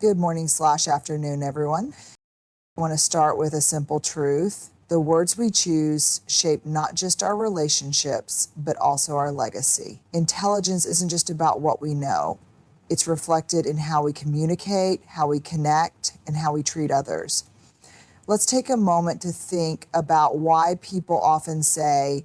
Good morning/afternoon, everyone. I want to start with a simple truth. The words we choose shape not just our relationships, but also our legacy. Intelligence isn't just about what we know. It's reflected in how we communicate, how we connect, and how we treat others. Let's take a moment to think about why people often say,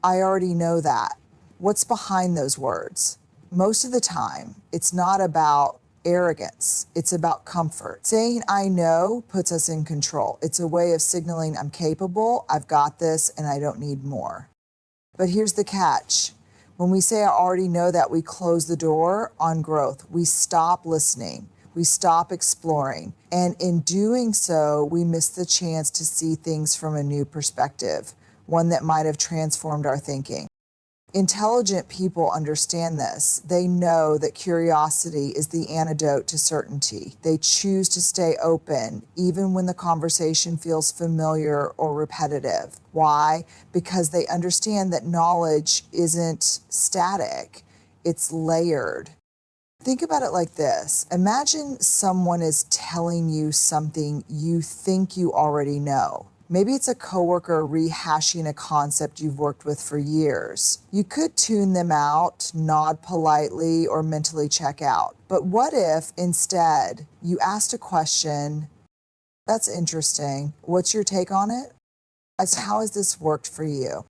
I already know that. What's behind those words? Most of the time, it's not about arrogance. It's about comfort. Saying I know puts us in control. It's a way of signaling I'm capable, I've got this, and I don't need more. But here's the catch. When we say I already know that, we close the door on growth. We stop listening. We stop exploring. And in doing so, we miss the chance to see things from a new perspective, one that might have transformed our thinking. Intelligent people understand this. They know that curiosity is the antidote to certainty. They choose to stay open, even when the conversation feels familiar or repetitive. Why? Because they understand that knowledge isn't static, it's layered. Think about it like this. Imagine someone is telling you something you think you already know. Maybe it's a coworker rehashing a concept you've worked with for years. You could tune them out, nod politely, or mentally check out. But what if instead you asked a question, that's interesting, what's your take on it? How has this worked for you?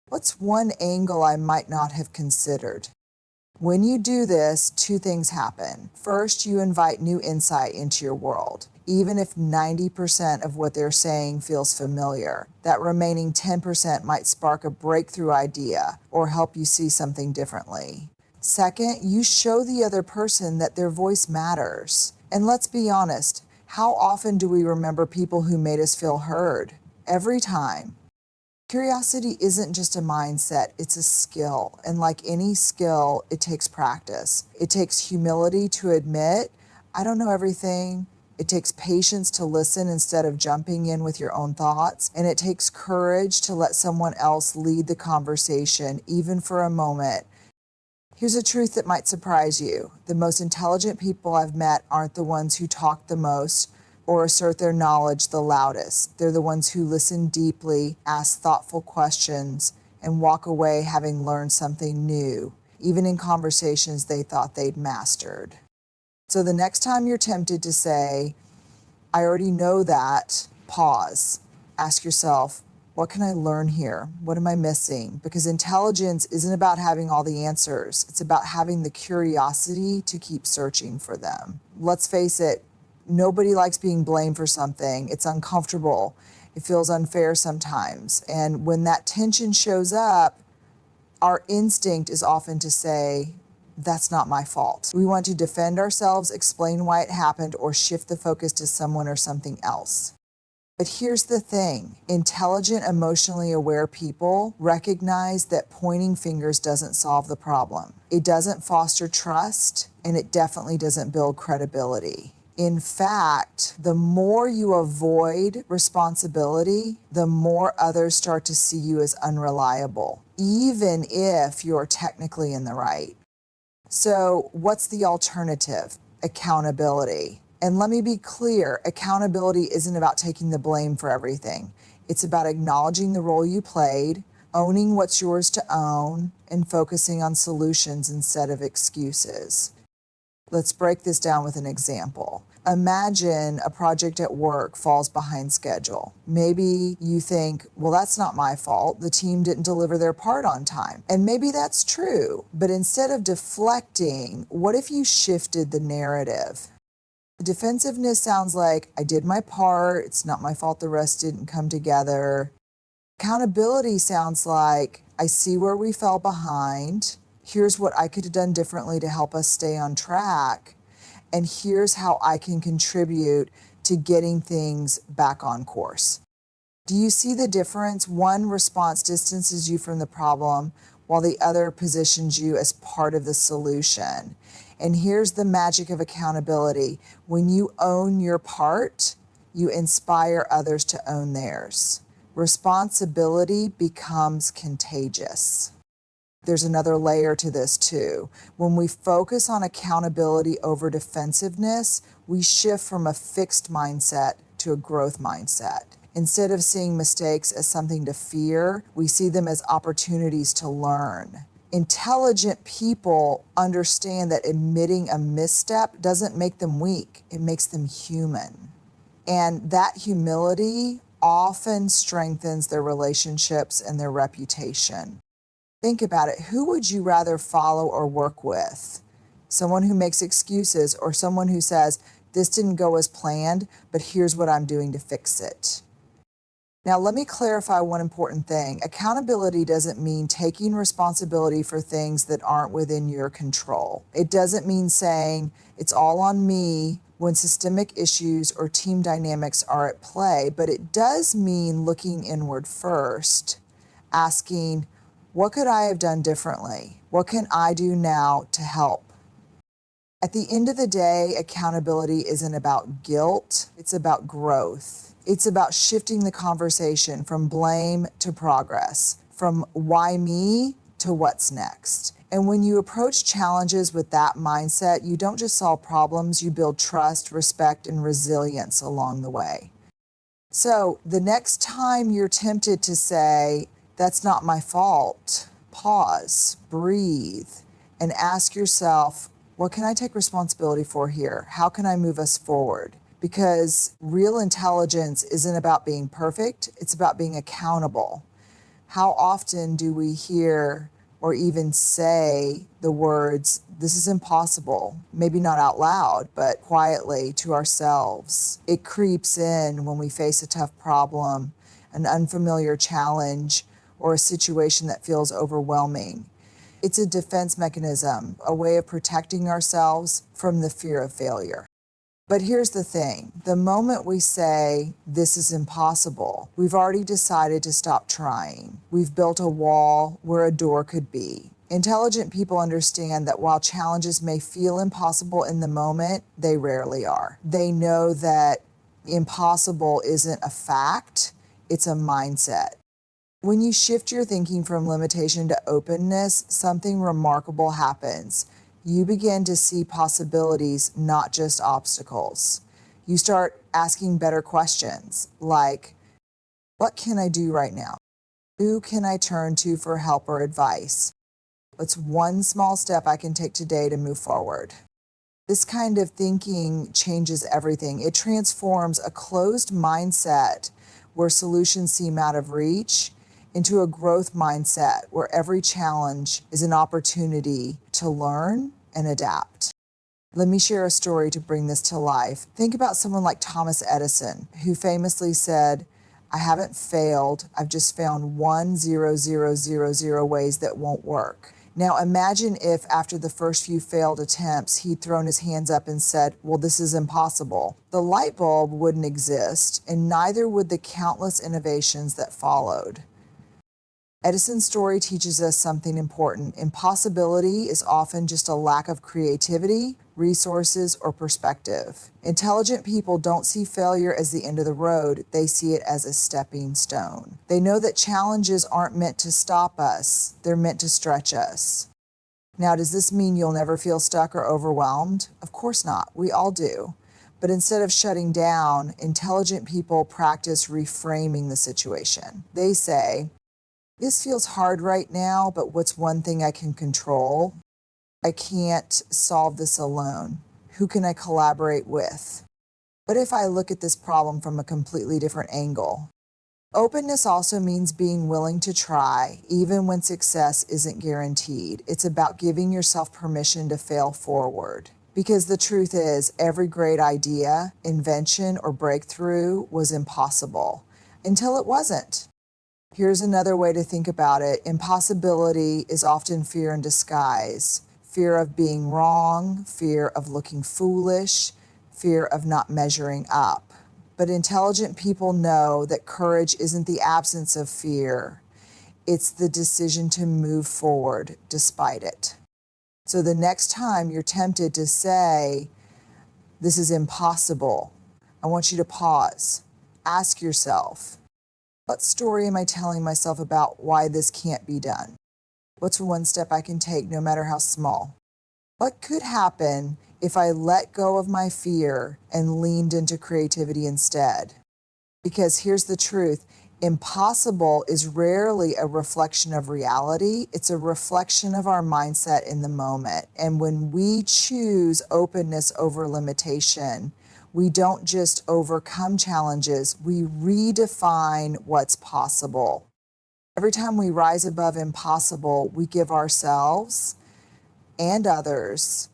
What's one angle I might not have considered? When you do this, two things happen. First, you invite new insight into your world. Even if 90% of what they're saying feels familiar, that remaining 10% might spark a breakthrough idea or help you see something differently. Second, you show the other person that their voice matters. And let's be honest, how often do we remember people who made us feel heard? Every time. Curiosity isn't just a mindset, it's a skill. And like any skill, it takes practice. It takes humility to admit, I don't know everything. It takes patience to listen instead of jumping in with your own thoughts. And it takes courage to let someone else lead the conversation, even for a moment. Here's a truth that might surprise you. The most intelligent people I've met aren't the ones who talk the most or assert their knowledge the loudest. They're the ones who listen deeply, ask thoughtful questions, and walk away having learned something new, even in conversations they thought they'd mastered. So the next time you're tempted to say, I already know that, pause. Ask yourself, what can I learn here? What am I missing? Because intelligence isn't about having all the answers. It's about having the curiosity to keep searching for them. Let's face it, nobody likes being blamed for something. It's uncomfortable. It feels unfair sometimes. And when that tension shows up, our instinct is often to say, that's not my fault. We want to defend ourselves, explain why it happened, or shift the focus to someone or something else. But here's the thing. Intelligent, emotionally aware people recognize that pointing fingers doesn't solve the problem. It doesn't foster trust, and it definitely doesn't build credibility. In fact, the more you avoid responsibility, the more others start to see you as unreliable, even if you're technically in the right. So what's the alternative? Accountability. And let me be clear, accountability isn't about taking the blame for everything. It's about acknowledging the role you played, owning what's yours to own, and focusing on solutions instead of excuses. Let's break this down with an example. Imagine a project at work falls behind schedule. Maybe you think, well, that's not my fault. The team didn't deliver their part on time. And maybe that's true. But instead of deflecting, what if you shifted the narrative? Defensiveness sounds like, I did my part. It's not my fault the rest didn't come together. Accountability sounds like, I see where we fell behind. Here's what I could have done differently to help us stay on track. And here's how I can contribute to getting things back on course. Do you see the difference? One response distances you from the problem, while the other positions you as part of the solution. And here's the magic of accountability. When you own your part, you inspire others to own theirs. Responsibility becomes contagious. There's another layer to this too. When we focus on accountability over defensiveness, we shift from a fixed mindset to a growth mindset. Instead of seeing mistakes as something to fear, we see them as opportunities to learn. Intelligent people understand that admitting a misstep doesn't make them weak, it makes them human. And that humility often strengthens their relationships and their reputation. Think about it. Who would you rather follow or work with? Someone who makes excuses or someone who says, this didn't go as planned, but here's what I'm doing to fix it. Now, let me clarify one important thing. Accountability doesn't mean taking responsibility for things that aren't within your control. It doesn't mean saying it's all on me when systemic issues or team dynamics are at play, but it does mean looking inward first, asking, what could I have done differently? What can I do now to help? At the end of the day, accountability isn't about guilt, it's about growth. It's about shifting the conversation from blame to progress, from why me to what's next. And when you approach challenges with that mindset, you don't just solve problems, you build trust, respect, and resilience along the way. So the next time you're tempted to say, that's not my fault, pause, breathe, and ask yourself, what can I take responsibility for here? How can I move us forward? Because real intelligence isn't about being perfect, it's about being accountable. How often do we hear or even say the words, this is impossible, maybe not out loud, but quietly to ourselves? It creeps in when we face a tough problem, an unfamiliar challenge, or a situation that feels overwhelming. It's a defense mechanism, a way of protecting ourselves from the fear of failure. But here's the thing, the moment we say, this is impossible, we've already decided to stop trying. We've built a wall where a door could be. Intelligent people understand that while challenges may feel impossible in the moment, they rarely are. They know that impossible isn't a fact, it's a mindset. When you shift your thinking from limitation to openness, something remarkable happens. You begin to see possibilities, not just obstacles. You start asking better questions like, what can I do right now? Who can I turn to for help or advice? What's one small step I can take today to move forward? This kind of thinking changes everything. It transforms a closed mindset where solutions seem out of reach into a growth mindset where every challenge is an opportunity to learn and adapt. Let me share a story to bring this to life. Think about someone like Thomas Edison, who famously said, I haven't failed, I've just found 1,0,0,0,0 ways that won't work. Now imagine if after the first few failed attempts, he'd thrown his hands up and said, well, this is impossible. The light bulb wouldn't exist, and neither would the countless innovations that followed. Edison's story teaches us something important. Impossibility is often just a lack of creativity, resources, or perspective. Intelligent people don't see failure as the end of the road. They see it as a stepping stone. They know that challenges aren't meant to stop us. They're meant to stretch us. Now, does this mean you'll never feel stuck or overwhelmed? Of course not. We all do. But instead of shutting down, intelligent people practice reframing the situation. They say, this feels hard right now, but what's one thing I can control? I can't solve this alone. Who can I collaborate with? What if I look at this problem from a completely different angle? Openness also means being willing to try, even when success isn't guaranteed. It's about giving yourself permission to fail forward. Because the truth is, every great idea, invention, or breakthrough was impossible until it wasn't. Here's another way to think about it. Impossibility is often fear in disguise. Fear of being wrong, fear of looking foolish, fear of not measuring up. But intelligent people know that courage isn't the absence of fear. It's the decision to move forward despite it. So the next time you're tempted to say, this is impossible, I want you to pause. Ask yourself, what story am I telling myself about why this can't be done? What's one step I can take, no matter how small? What could happen if I let go of my fear and leaned into creativity instead? Because here's the truth. Impossible is rarely a reflection of reality. It's a reflection of our mindset in the moment. And when we choose openness over limitation, we don't just overcome challenges, we redefine what's possible. Every time we rise above impossible, we give ourselves and others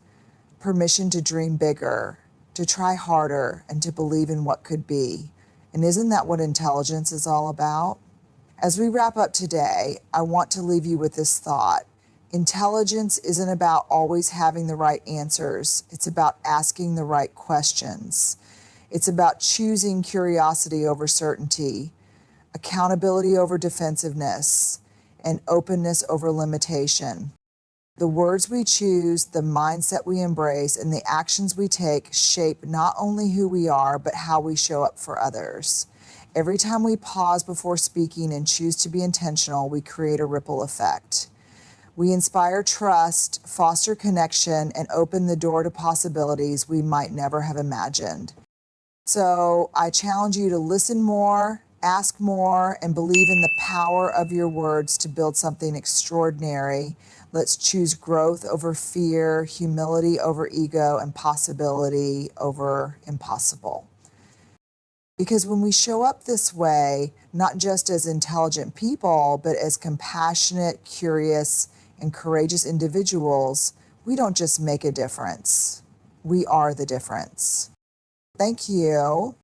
permission to dream bigger, to try harder, and to believe in what could be. And isn't that what intelligence is all about? As we wrap up today, I want to leave you with this thought. Intelligence isn't about always having the right answers. It's about asking the right questions. It's about choosing curiosity over certainty, accountability over defensiveness, and openness over limitation. The words we choose, the mindset we embrace, and the actions we take shape not only who we are, but how we show up for others. Every time we pause before speaking and choose to be intentional, we create a ripple effect. We inspire trust, foster connection, and open the door to possibilities we might never have imagined. So I challenge you to listen more, ask more, and believe in the power of your words to build something extraordinary. Let's choose growth over fear, humility over ego, and possibility over impossible. Because when we show up this way, not just as intelligent people, but as compassionate, curious, and courageous individuals, we don't just make a difference. We are the difference. Thank you.